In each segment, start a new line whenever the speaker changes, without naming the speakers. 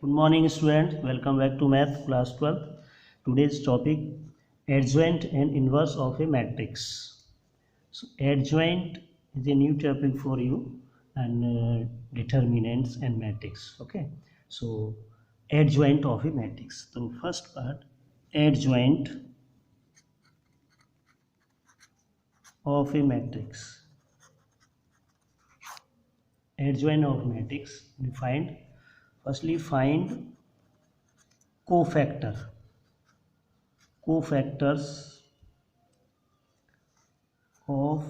Good morning students, welcome back to math class 12. Today's topic adjoint and inverse of a matrix. So adjoint is a new topic for you and determinants and matrix. Okay, so adjoint of a matrix. So first part, adjoint of a matrix. Adjoint of matrix, we find firstly find cofactors of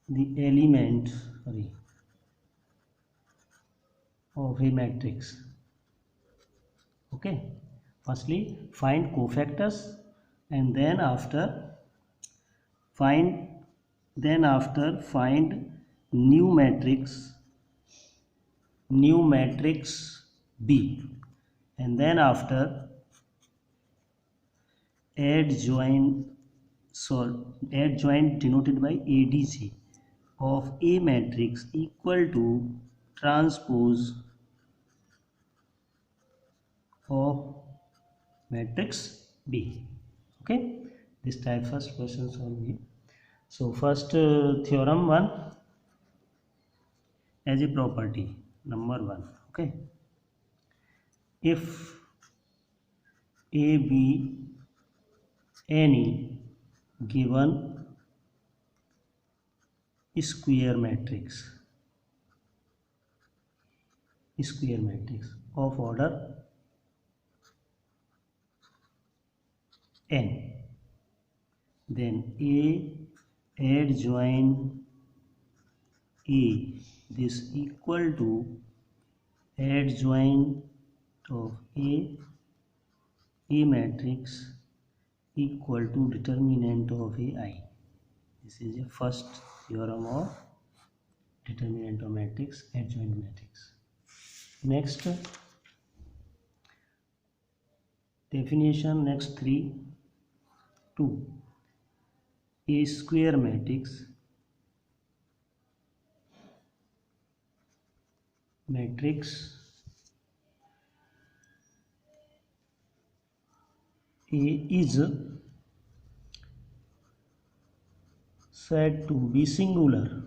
the element of a matrix. Okay, firstly find cofactors and then after find new matrix B, and then after adjoint denoted by ADJ of A matrix equal to transpose of matrix B. Okay, this type first question solve. So first theorem 1 as a property number 1. Okay, if A be any given square matrix of order n, then A adjoint A, this equal to adjoint of A matrix equal to determinant of AI. This is a first theorem of determinant of matrix, adjoint matrix. Next definition, next 3, 2. A square matrix A is said to be singular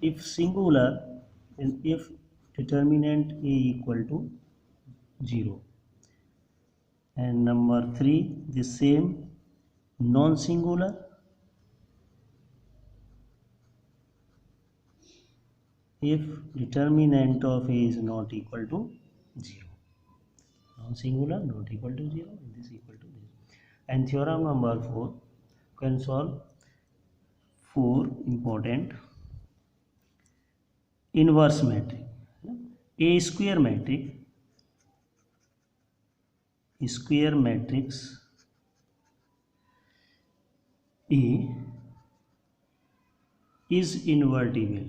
if determinant A equal to 0, and number 3 the same non-singular if determinant of A is not equal to 0. Non-singular not equal to 0, this equal to 0. And theorem number 4 can solve 4 important inverse matrix. A square matrix A is invertible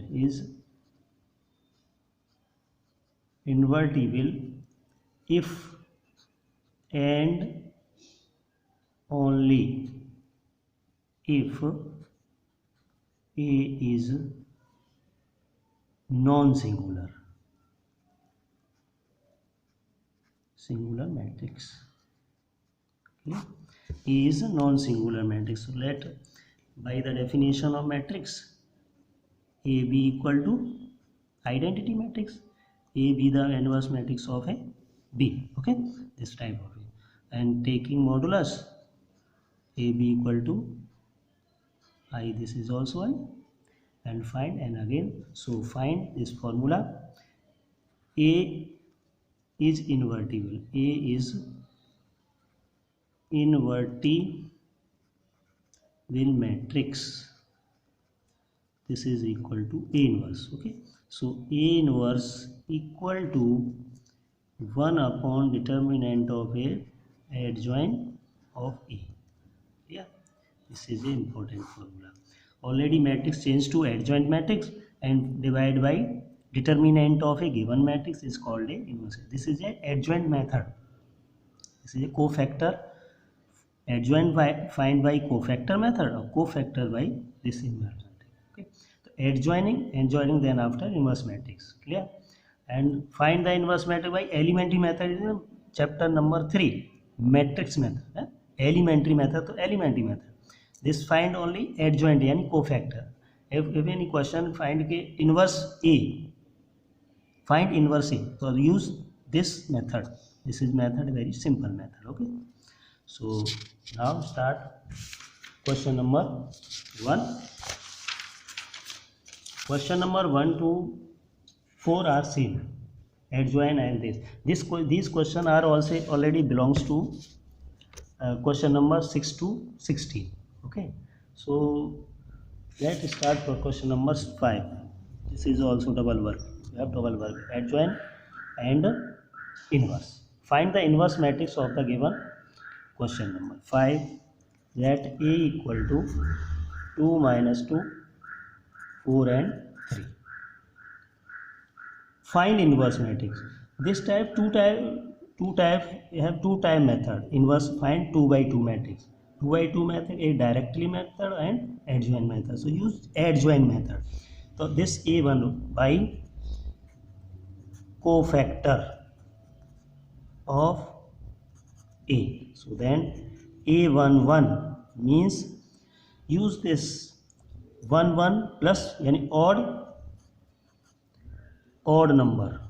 if and only if A is non-singular matrix. Okay, A is a non-singular matrix. So let by the definition of matrix A be equal to identity matrix, A be the inverse matrix of a B. Okay, this type of it, and taking modulus A be equal to I, this is also I, and find, and again so find this formula. A is invertible, A is invertible matrix, this is equal to A inverse. Okay, so A inverse equal to 1 upon determinant of A adjoint of A. Yeah, this is an important formula. Already matrix changed to adjoint matrix and divide by determinant of a given matrix is called a inverse. This is a adjoint method. This is a cofactor. Adjoint by find by cofactor method or cofactor by this inverse. Okay, so adjoining, then after inverse matrix. Clear? And find the inverse matrix by elementary method is chapter number 3, matrix method. Elementary method to elementary method. This find only adjoint yani cofactor. If any question find inverse A, find inverse A. So use this method. This is method, very simple method. Okay. So now start question number 1. Question number 1 to 4 are same. Adjoint and this. These questions are also already belongs to question number 6 to 16. Okay. So let's start for question number 5. This is also double work. We have double work. Adjoint and inverse. Find the inverse matrix of the given question number 5. Let A equal to 2 minus 2, 4 and 3. Find inverse matrix. This type you have two type method. Inverse find 2 by 2 matrix. 2 by 2 method a directly method and adjoint method. So use adjoint method. So this A1 by cofactor of A. So then A11 means use this 1 plus yani odd number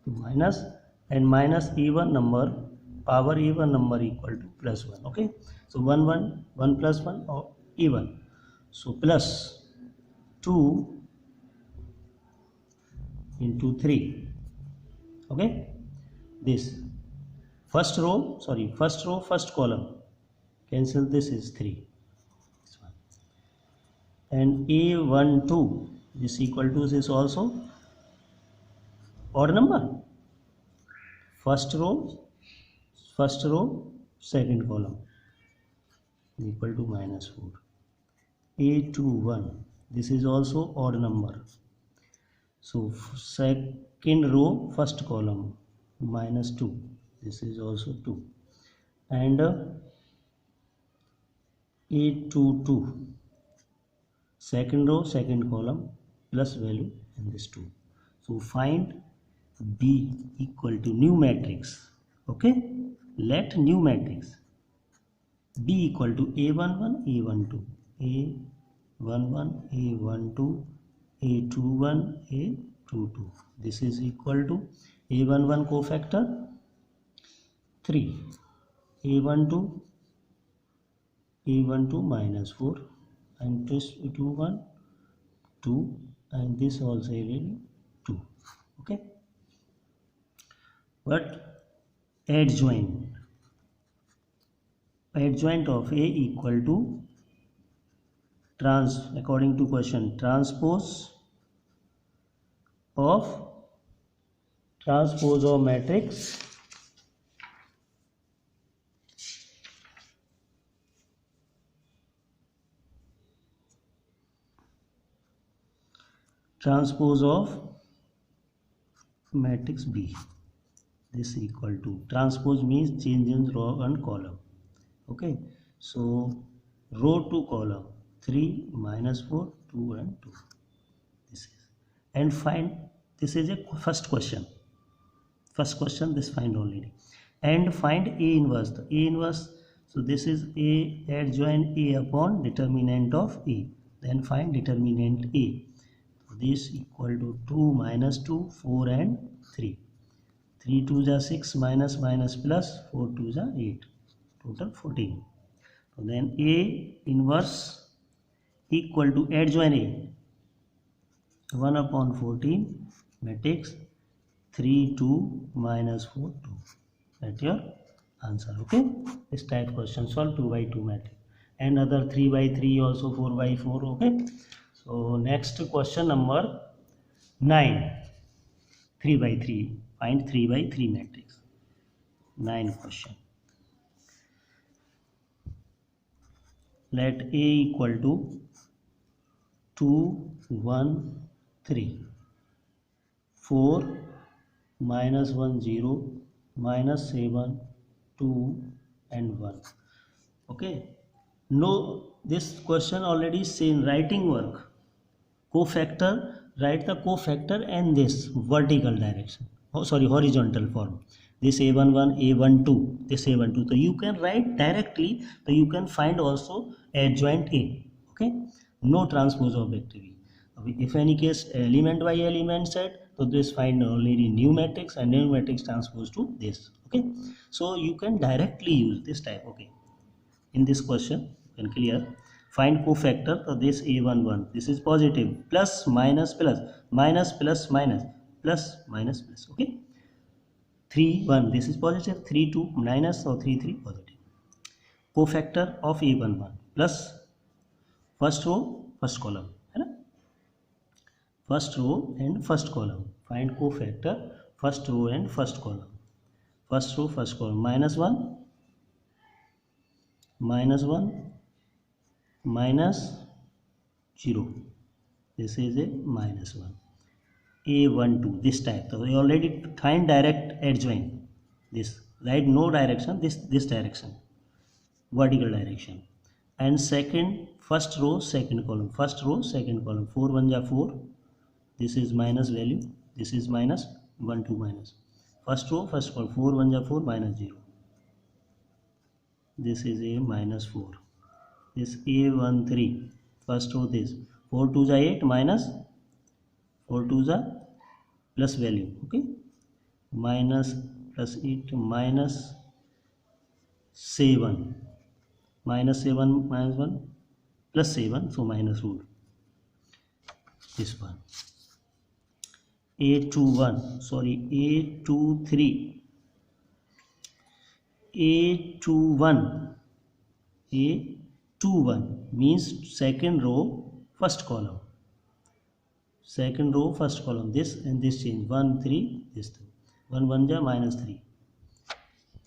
minus and minus even number power even number equal to plus 1. Okay. So 1 plus 1 or even. So plus 2 into 3. Okay. This first row first column cancel, this is 3. This one. And A12 is equal to this also odd number. First row second column equal to minus 4. A21 this is also odd number. So second row first column minus 2, this is also 2. And A22 second row second column plus value and this 2. So find B equal to new matrix. Okay. Let new matrix B equal to A11 A12 A11 A12 A21 A22. This is equal to A11 cofactor 3, A12 minus 4 and this 21 2 and this also really 2. Okay. But adjoint of A equal to according to question transpose of matrix B. This equal to transpose means change in row and column. Okay. So row to column 3 minus 4 2 and 2. This is and find, this is a first question this find already, and find A inverse. The A inverse, so this is A adjoint A upon determinant of A. Then find determinant A. So this equal to 2 minus 2 4 and 3. 3 2s are 6 minus plus 4 2s are 8, total 14. So then A inverse equal to adjoint A 1 upon 14 matrix 3 2 minus 4 2. That's your answer. Okay. This type question solve 2 by 2 matrix and other 3 by 3 also 4 by 4. Okay. So next question number 9, 3 by 3. Find 3 by 3 matrix. 9 question. Let A equal to 2 1 3 4 minus 1 0 minus 7 2 and 1. Okay. No, this question already seen writing work. cofactor, write the cofactor and this vertical direction, oh sorry, horizontal form, this a11 a12 this a12, so you can write directly, so you can find also adjoint a. Okay, no transpose of vector v. If any case element by element set, so this find only new matrix and new matrix transpose to this. Okay, so you can directly use this type. Okay, in this question you can clear, find cofactor, so this a11 this is positive, plus minus plus minus plus minus plus minus plus. Okay, 3 1 this is positive, 3 2 minus, or 3 3 positive. Cofactor of a11 plus first row first column है ना, first row and first column, find cofactor first row and first column, first row first column, minus 1 minus 1 minus 0, this is a minus 1, a12 this type, so we already find direct adjoint, this right, no direction, this direction, vertical direction. And second, first row second column, first row second column, 4 1 ja 4, this is minus value, this is minus 1 2 minus, first row first column, 4 1 ja 4 minus 0, this is a minus 4, this a13 first row, this 4 2 ja 8 minus 4 2 ja plus value. Okay, minus plus 8 minus 7 minus 7 minus 1 plus 7, so minus root, this one a21 sorry a23 a21 a21 means second row first column, second row first column, this and this change, 1 3 this 1 1 ja minus 3,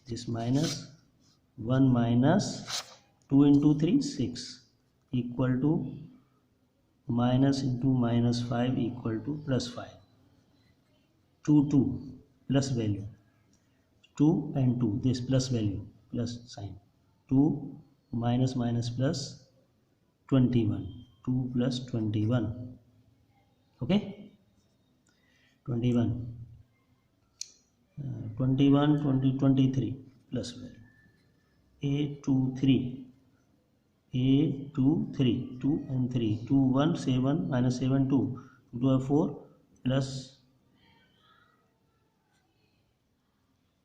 this minus 1 minus 2 into 3 6 equal to minus into minus 5 equal to plus 5, 2 2 plus value, 2 and 2 this plus value plus sign, 2 minus minus plus 21, 2 plus 21. Okay, 21 21 20 23 plus value, a23 a23 2 and 3, 2 1 7 minus 7 2 2 4 plus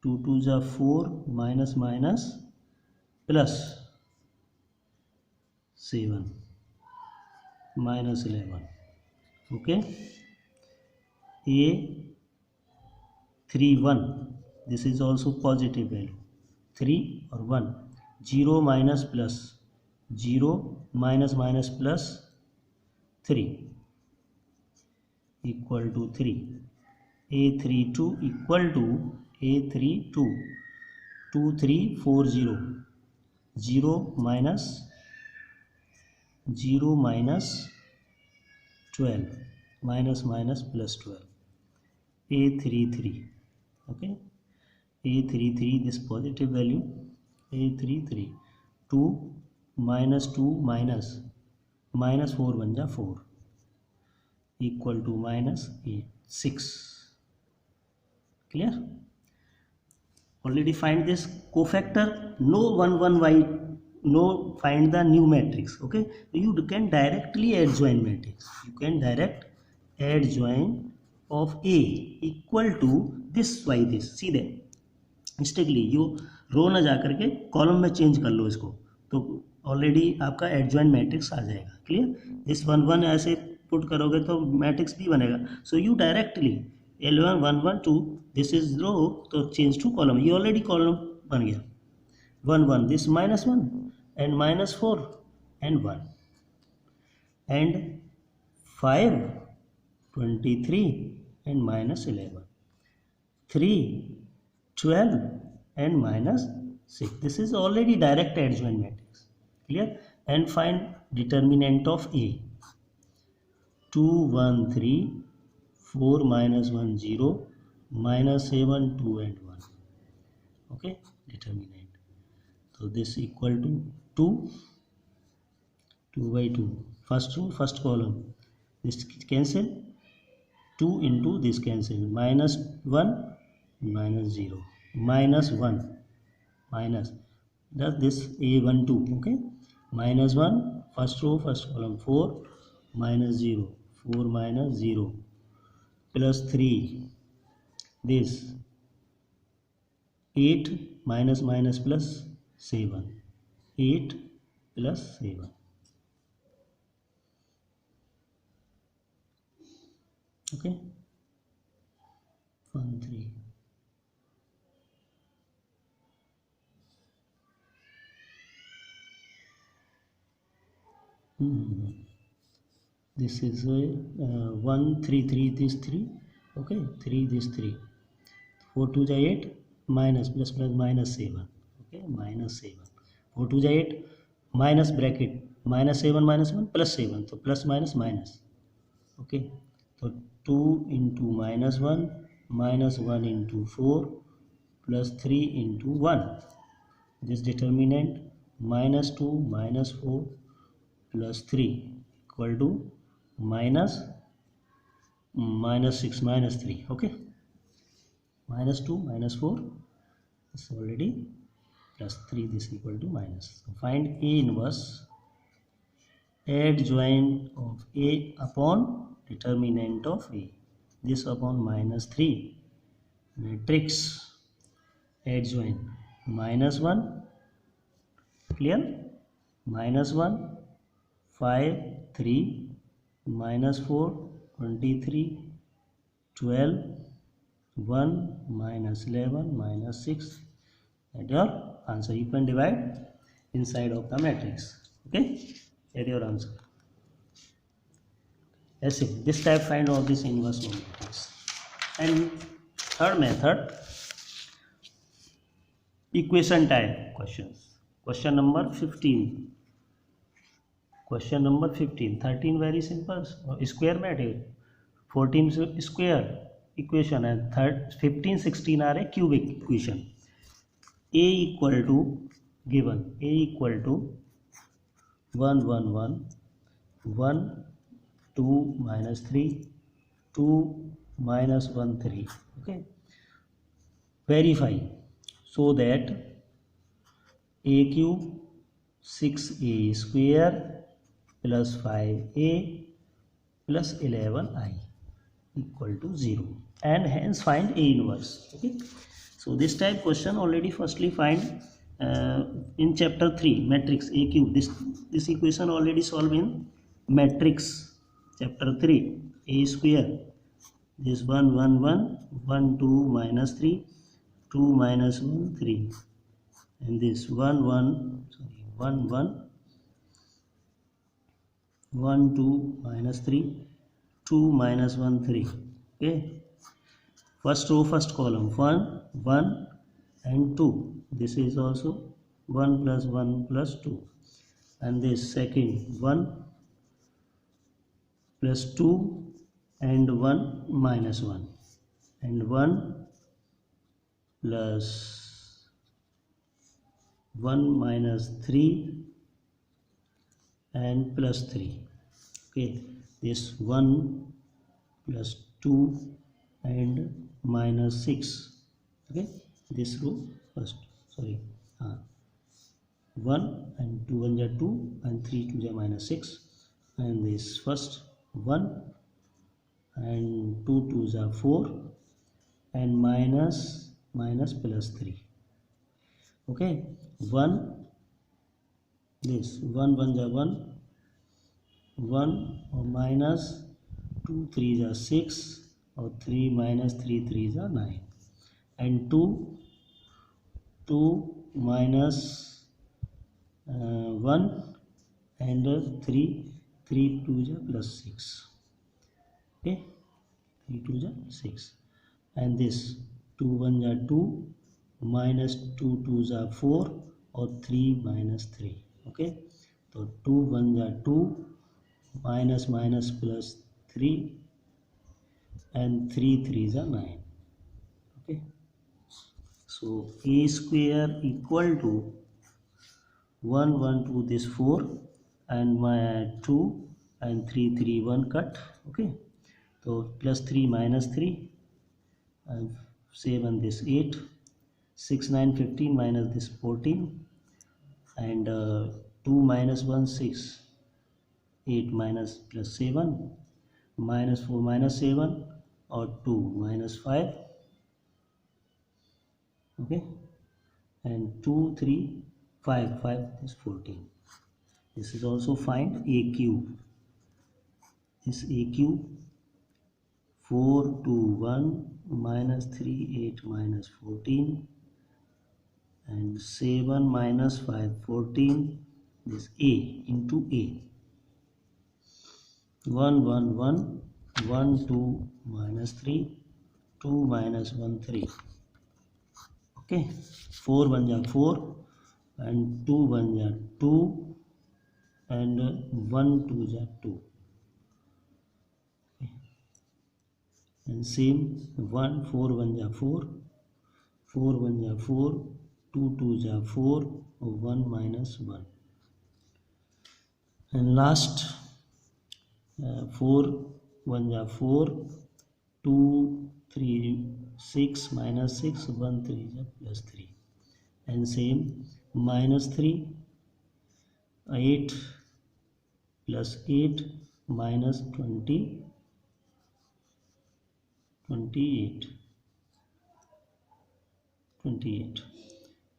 2 2 ja 4 minus minus plus 7 minus 11. Okay, a 3 1 this is also positive value, 3 or 1, 0 minus plus 0 minus minus plus 3 equal to 3, a32 equal to a32 2 3 4 0, 0 minus 12 minus minus plus 12, a33. Okay, a33 this positive value, a33 2 minus 2 minus minus 4 1 ja 4 equal to minus 8 6. Clear? Already find this cofactor, no 1 1 y, no find the new matrix. Okay, you can directly adjoin matrix, you can direct adjoin of a equal to this y this, see there mistakenly यो रो ना जा करके column में change कर लो इसको, तो already आपका एडजॉइंट मैट्रिक्स आ जाएगा. क्लियर? दिस 1 1 ऐसे पुट करोगे तो मैट्रिक्स भी बनेगा. So you directly L1 1 1 2 this is row, तो चेंज टू कॉलम, ये ऑलरेडी कॉलम बन गया. 1 1 this -1 and -4 and 1 and 5 23 and -11 3 12 and -6. This is already direct adjoint matrix. Clear? And find determinant of A. 2 1 3 4 -1 0 -7 2 and 1. Okay, determinant. So this equal to 2 by 2. First row first column this cancel, 2 into this cancel, minus 1 minus 0 minus 1 minus this a12, okay, minus 1 first row first column, 4 minus 0 4 minus 0 plus 3 this 8 minus minus plus 7 8 plus 7, okay, 1 3 this is 1 3 3 this 3, okay, 3 this 3, 4 2 is 8 minus plus plus minus 7, okay, minus 7, 4 2 is 8 minus bracket minus 7 minus 1 plus 7, so plus minus minus, okay, so 2 into minus 1 minus 1 into 4 plus 3 into 1, this determinant minus 2 minus 4 plus 3 equal to minus 6 minus 3, okay, minus 2 minus 4 is already plus 3, this equal to minus. So find A inverse adjoint of A upon determinant of A, this upon minus 3 matrix adjoint minus 1, clear, minus 1 5 3 minus 4 23 12 1 minus 11 minus 6, and your answer. You can divide inside of the matrix, okay, get your answer. That's it. This type find all this inverse of matrix. And third method, equation type questions. Question number 15. Question number 15. 13 very simple, square matrix. 14 square equation, and 15 16 are a cubic equation. A equal to, given A equal to 1 1 1 1 2 minus 3 2 minus 1 3, okay, verify so that A cube 6A square plus 5A plus 11I equal to 0, and hence find A inverse, okay. So this type question already firstly find in chapter 3 matrix A cube, this equation already solved in matrix chapter 3, A square, this 1 1 1 1 2 minus 3 2 minus 1 3, and this 1 1 sorry 1 1 1 2 minus 3 2 minus 1 3, okay, first row first column 1 1 and 2, this is also 1 plus 1 plus 2, and this second 1 plus 2 and 1 minus 1, and 1 plus 1 minus 3 and plus 3, okay, this 1 plus 2 and minus 6, okay, this row first, sorry 1 and 2 1 are 2 and 3 2 are minus 6, and this first 1 and 2 2s are 4 and minus minus plus 3, okay, 1 this 1 1 are 1 1 or minus 2 3s are 6 or 3 minus 3 3s are 9, and 2 2 minus 1 and 3 3 2s are plus 6, okay, 3 2s are 6, and this 2 1s are 2 minus 2 2s are 4 or 3 minus 3, okay, so 2 1s are 2 minus minus plus 3 and 3 3s are 9, okay. So A square equal to 1 1 2 this 4 and my 2 and 3 3 1 cut. Okay, so plus 3 minus 3 and 7 this 8, 6 9 15 minus this 14, and 2 minus 1 6, 8 minus plus 7, minus 4 minus 7, or 2 minus 5. Okay, and 2 3 5 5 is 14. This is also find AQ. This AQ 4 2 1 minus 3 8 minus 14, and 7 minus 5 14. This A into A. 1 1 1 1 2 minus 3 2 minus 1 3. Okay, 4 1 ja 4 and 2 1 ja 2 and 1 2 ja 2. Okay. And same 1 4 1 ja 4, 4 1 ja 4, 2 2 ja 4, 1 minus 1. And last 4 1 ja 4, 2 3 6 minus 6, 1 3 ja plus 3. And same minus 3 8 plus 8 minus 20 28,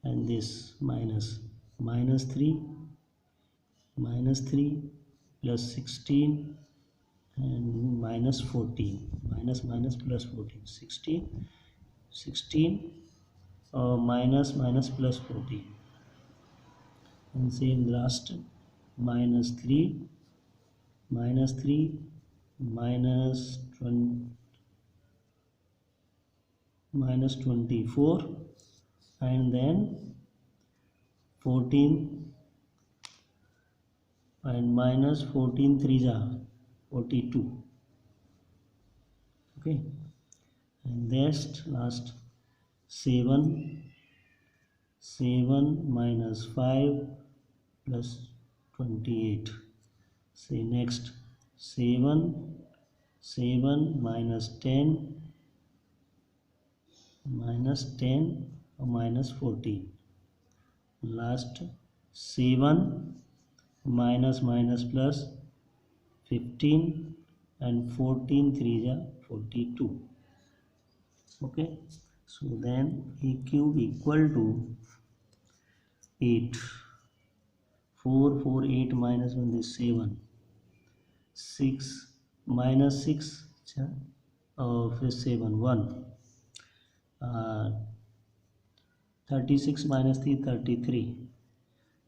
and this minus 3 plus 16 and minus 14, minus plus 14, 16 minus plus 14, and same last minus 3 minus 24, and then 14 and minus 14 3 ja 42. Okay, and next last 7 minus 5 plus 28. Say next 7 minus 10 or minus 14. Last 7 minus plus 15 and 14 3 ja 42. Okay, so then AQ equal to 8 4 4 8 minus 1 is 7, 6 minus 6 of 7 1, 36 minus 3 33,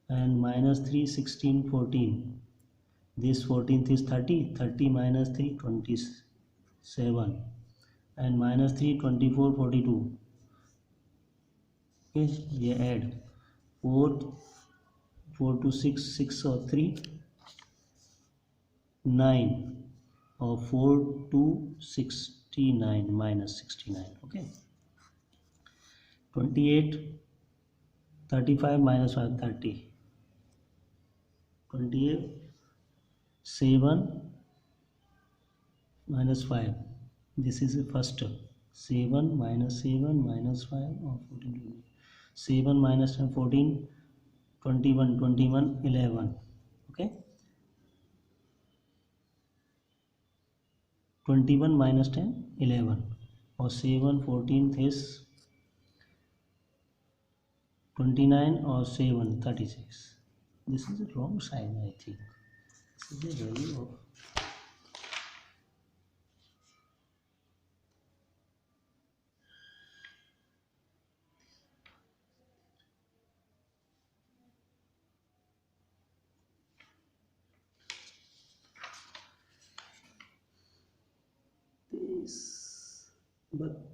and minus 3 16 14. This 14th is 30 minus 3 27, and minus 3 24 42. Okay, we add 4 to 6 6 or 3 9, or 4 to 69 minus 69. Okay, 28 35 minus 5 30, 28 7 minus 5. This is the first term. 7 minus 5 or 14. 7 minus 10 14, 21 11. Okay, 21 minus 10 11, or 7 14th is 29, or 7 36. This is the wrong sign, I think. This is the value of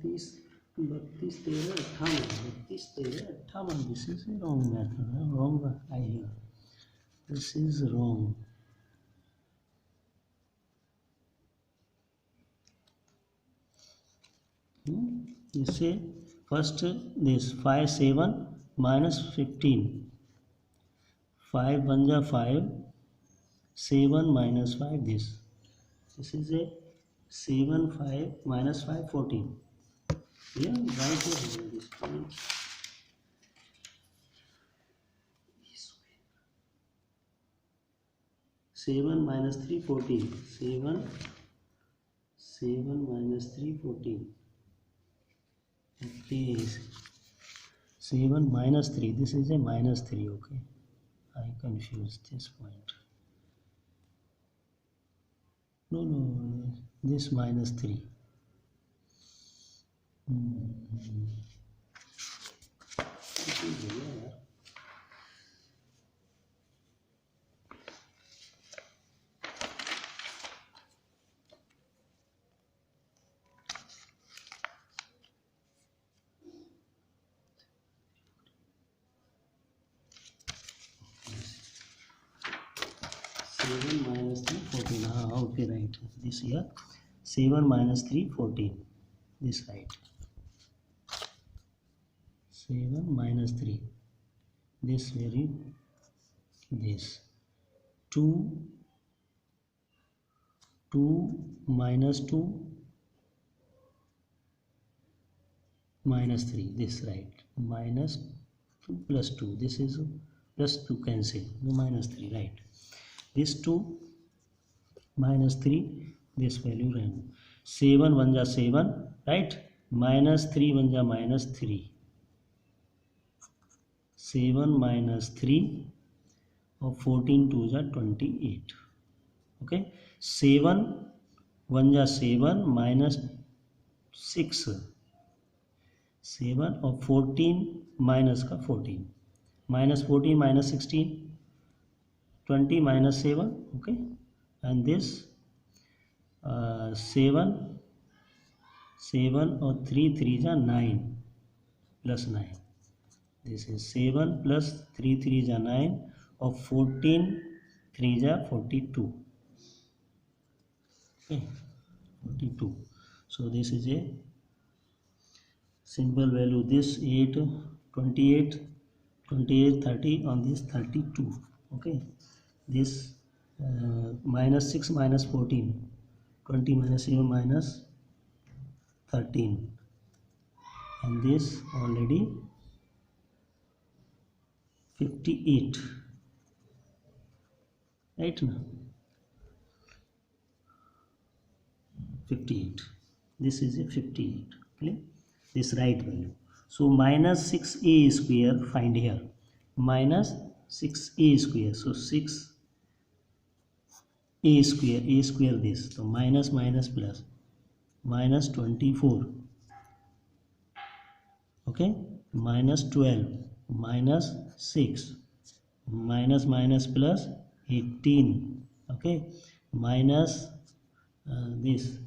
this 32 32 58. This is a wrong method, wrong idea. This is wrong. You say first this 5 7 minus 15, 5 1 ja 5, 7 minus 5 this is a 7 5 minus 5 14. Yeah, right here this point. 7 minus 3 14. 7 minus 3 14. Okay, 7 minus 3, this is a minus 3. Okay, I confused this point. No, this minus 3. This is here. 7 minus 3 14. Okay, right, this here 7 minus 3 14, this right. 7 minus 3, this very this 2 minus 2 minus 3, this right. Minus 2 plus 2, this is plus 2 cancel, no minus 3, right. This 2 minus 3, this value random. 7 1 ja 7, right. Minus 3 1 ja minus 3. 7 minus 3 or 14 2 ja 28. Okay, 7 1 ja 7 minus 6. 7 or 14 minus का 14. Minus 14 minus 16. 20 minus 7. Okay, and this 7 or 3 3 ja 9 plus 9. This is 7 plus 3 3 ja 9 or 14 3 ja 42. Okay, 42. So this is a simple value. This 8 28 30 on this 32. Okay, this minus 6 minus 14, 20 minus 7 minus 13, and this already 58, right now 58. This is a 58. Okay, this right value. So minus 6a square, find here minus 6a square. So 6a square this, so minus minus plus minus 24. Okay, minus 12 minus 6 minus minus plus 18. Okay, minus this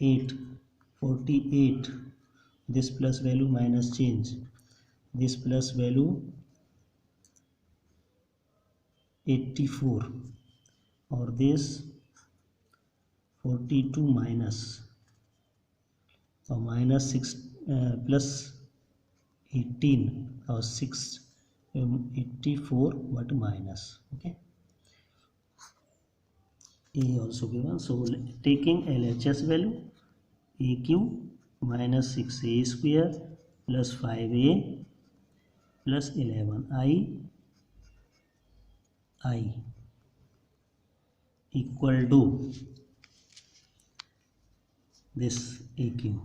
8 48. This plus value minus change, this plus value 84, or this 42 minus or minus 6 plus 18 or 6 84 but minus. Okay, a also given. So taking LHS value, AQ minus 6a square plus 5a plus 11i equal to this AQ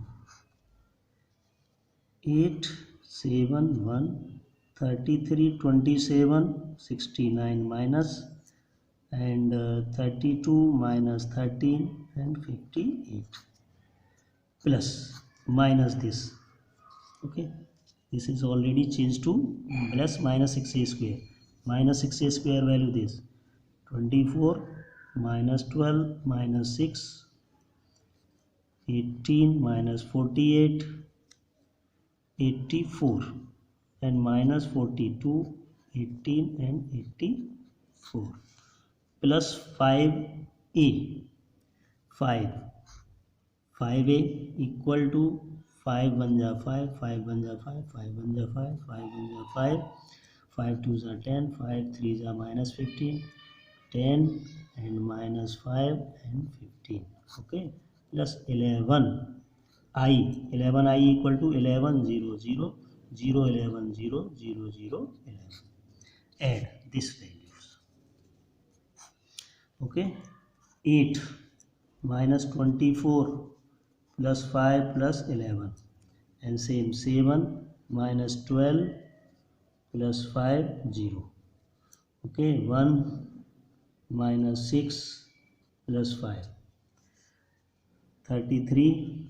8 7 1 33 27 69 minus and 32 minus 13 and 58 plus minus this. Okay, this is already changed to plus minus 6a square. Minus 6a square value this 24 minus 12 minus 6 18 minus 48 84 and minus 42 18 and 84 plus 5a 5a equal to 5 1 ja 5 5 1 ja 5 5 1 ja 5 5 1 ja 5 5 2 ja 10 5 3 ja minus 15 10 and minus 5 and 15. Okay, plus 11i. 11i equal to 11 0 0 0 11 0 0 0 11. Add these values. Okay, 8 minus 24 plus 5 plus 11, and same 7 minus 12 plus 5 0. Okay, 1 minus 6 plus 5, 33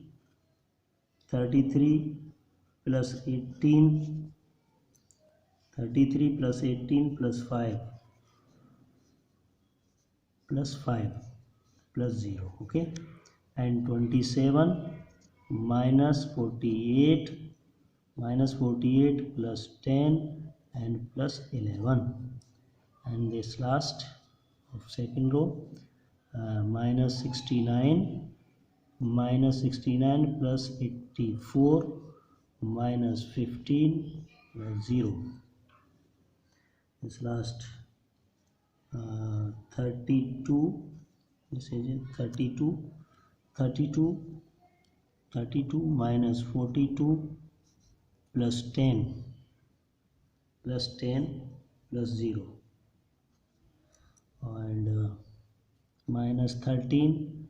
plus 18, 33 plus 18 plus 5 plus 5 plus 0. Okay, and 27 minus 48 plus 10 and plus 11, and this last of second row, minus 69 plus 84 minus 15 plus 0. This last 32, this is it, 32 minus 42 plus 10 plus 0, and minus 13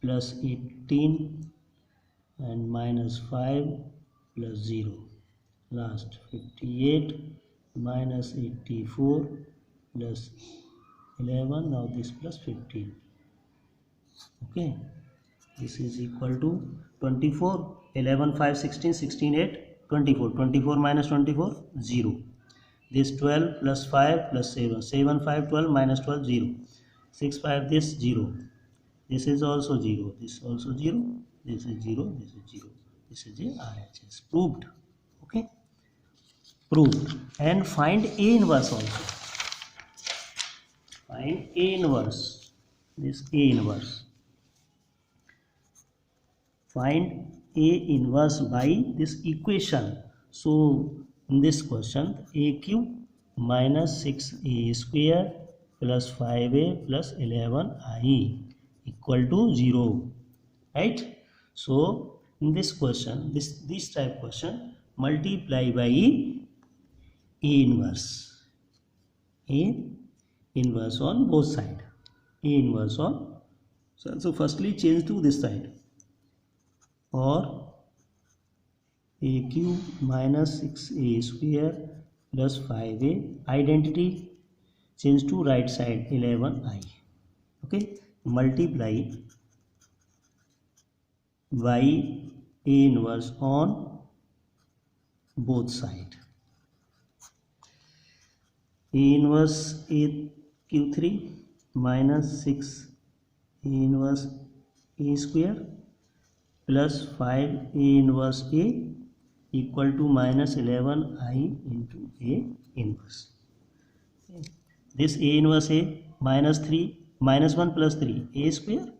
plus 18 and minus 5 plus 0. Last 58 minus 84 plus 11, now this plus 15. Okay, this is equal to 24, 11 5 16, 16 8 24, 24 minus 24 0. This 12 plus 5 plus 7, 7 5 12 minus 12 0, 6 5 this 0, this is also 0, this also 0, this is 0, this is 0, this is a RHS. Proved. Okay, proved. And find A inverse also. Find A inverse. This A inverse. Find A inverse by this equation. So in this question, a cube minus 6a square plus 5a plus 11i equal to 0, right? So in this question, this type question, multiply by A inverse. A inverse on both sides. A inverse on, so firstly change to this side, or a cube minus 6a square plus 5a, identity change to right side 11i. Okay, multiply by A inverse on both sides. A inverse A q3 minus 6 A inverse A square plus 5 A inverse A equal to minus 11i into A inverse. Okay. This A inverse A, minus 3 minus 1 plus 3 A square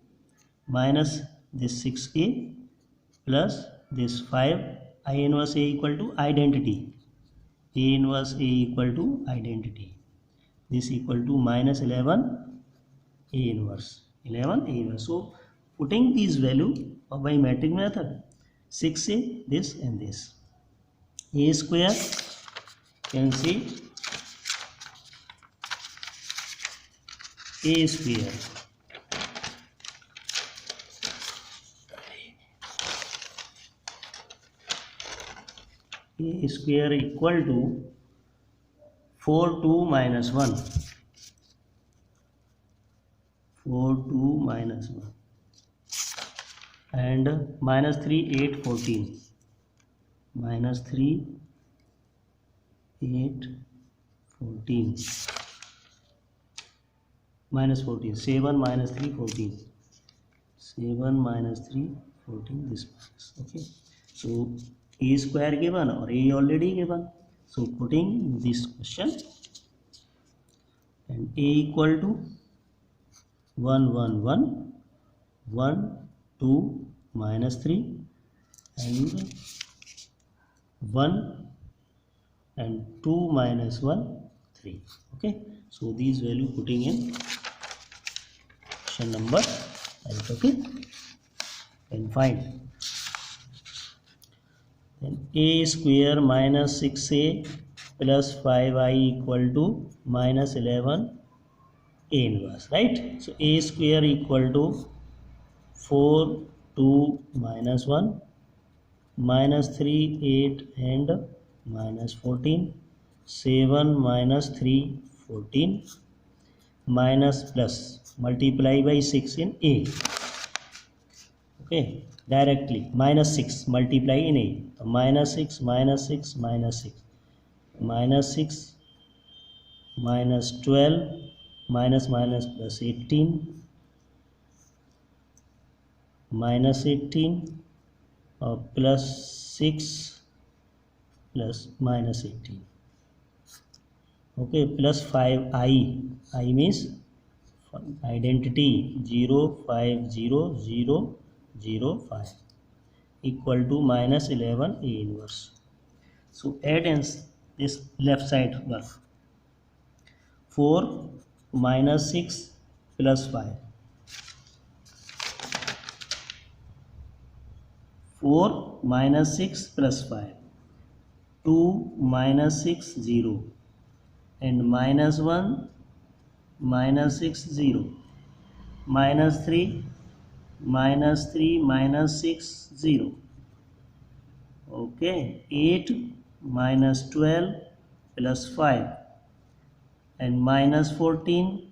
minus this 6A plus this 5 I inverse A equal to identity. A inverse A equal to identity. This equal to minus 11 A inverse. 11 A inverse. So putting these value by metric method, 6A, this and this. A square, can see A square A square equal to 4 2 minus 1, 4 2 minus 1, and minus 3 8 14, minus 3 8 14, minus 14, 7 minus 3 14, 7 minus 3 14, this minus. Okay, so A square given or A already given, so putting this question, and A equal to 1 1 1 1 2 minus 3 and 1 and 2 minus 1 3. Okay, so these value putting in, question number 8. Okay, then find then a square minus 6a plus 5i equal to minus 11 a inverse, right? So a square equal to 4 2 minus 1 minus 3 8 and minus 14 7 minus 3 14 minus plus multiply by 6 in a. Okay, directly minus 6 multiply in a. So minus 6 minus 6 minus 6 minus 6 minus 12 minus minus plus 18 minus 18 plus 6 plus minus 18. Okay, plus 5i. I means identity 0 5 0 0 0 5 equal to minus 11 a inverse. So add this left side work. 4 minus 6 plus 5. 4 minus 6 plus 5. 2 minus 6 0 and minus 1 minus 6 0 minus 3 minus 3 minus 6 0. Okay, 8 minus 12 plus 5 and minus 14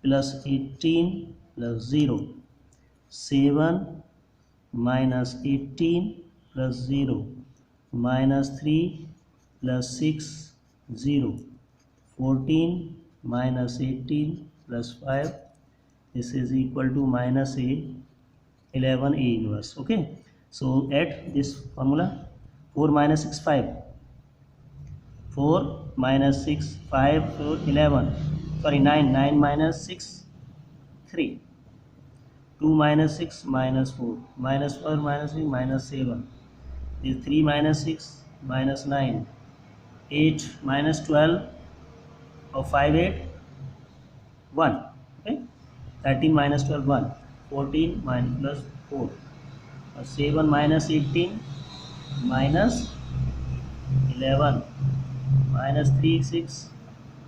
plus 18 plus 0. 7 minus 18 plus 0 minus 3 plus 6 0. 14 minus 18 plus 5, this is equal to minus 11 a inverse. Okay, so add this formula. 4 minus 6 5, 4 minus 6 5 4 11, sorry 9, 9 minus 6 3, 2 minus 6 minus 4 minus 4 minus 3 minus 7, this 3 minus 6 minus 9, 8 minus 12 or 5 8 1. Okay, 13 minus 12 1, 14 minus plus 4, 7 minus 18 minus 11 minus 3 6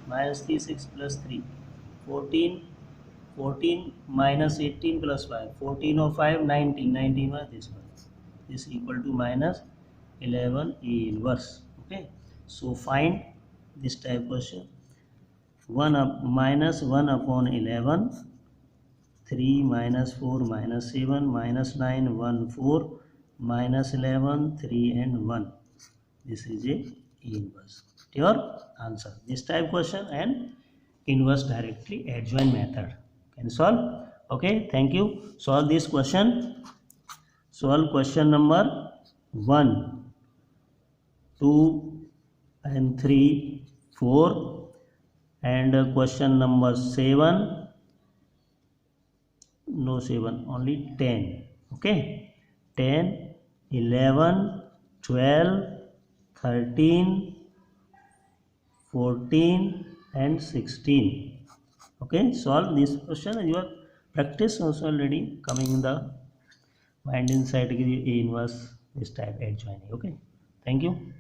minus 3 6 plus 3, 14 14 minus 18 plus 5, 14 or 5 19, 19 was this one, this equal to minus 11 a inverse. Okay, so find this type question. 1 up minus 1 upon 11, 3 minus 4 minus 7 minus 9 1 4 minus 11 3 and 1, this is a inverse. Your answer this type question and inverse directly adjoint method can solve. Okay, thank you. Solve this question. Solve question number 1 2 and 3 4 and question number 7, no 7, only 10. Okay, 10 11 12 13 14 and 16. Okay, solve this question and your practice also already coming in the mind inside A inverse this type adjoining. Okay, thank you.